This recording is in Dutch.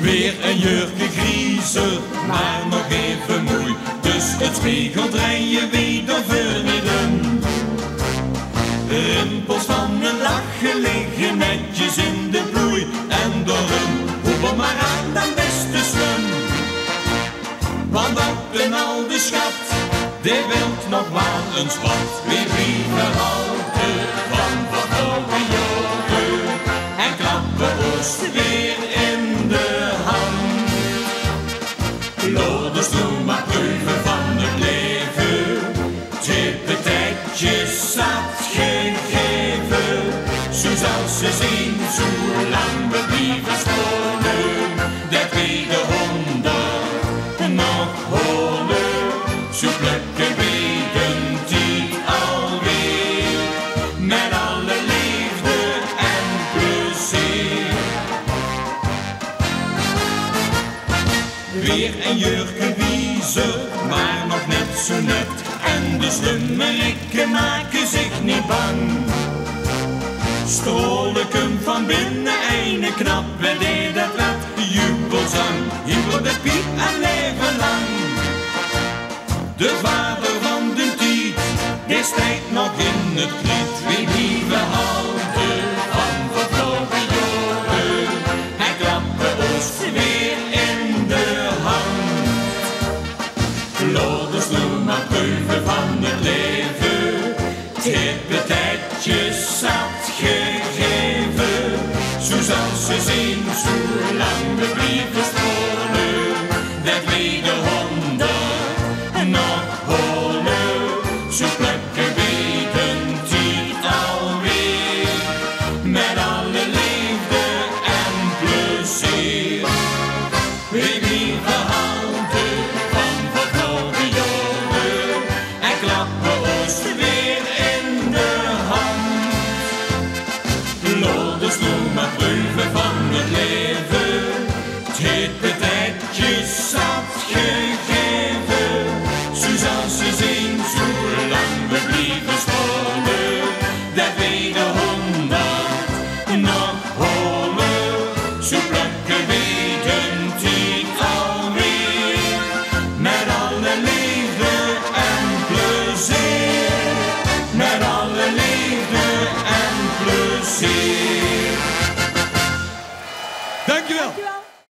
Weer een jurkengriezer, maar nog even moei. Dus het spiegelt rijden weder verleden. Rimpels van een lachen liggen netjes in de bloei. En door een hoepel maar aan dan beste slum. Want op een oude schat, die wilt nog wel eens wat. Wie brieven houden van vervlogen joden. En klappen oost weer in de hand. Loders doen maar proeven van het leven. Tippetijdjes zat gegeven. Zo zal ze zien, zo lang we blijven scholen. Dat wie de honden nog holen. Zo plukken we de tijd alweer. Met alle liefde en plezier. Weer een jurkenwiezer, maar nog net zo net. En de slummerikken maken zich niet bang. Stroleken van binnen, eine knappe deed dat wat. Jubelzang, hier wordt de piep en leven lang. De vader van de tijd, destijds nog in het kriet. Wie lieven houden van vervlogen joden. Hij klappen oost weer in de hand. Loders doen maar proeven van het leven. Tippetijdjes zat gegeven. Zo zal ze zien, zo lang we blijven scholen. Dat we de honden nog holen. Zo plukken we de tijd alweer. Met alle liefde en plezier. We blijven houden van vervlogen joden. En klappen oost weer in de hand. Loders doen maar proeven van het leven. Tippetijdjes zat gegeven. Zo zal ze zien, zo lang we blijven scholen. Dat we de honden nog holen. Zo plukken we de tijd alweer. Met alle liefde en plezier. Met alle liefde en plezier. Dankjewel.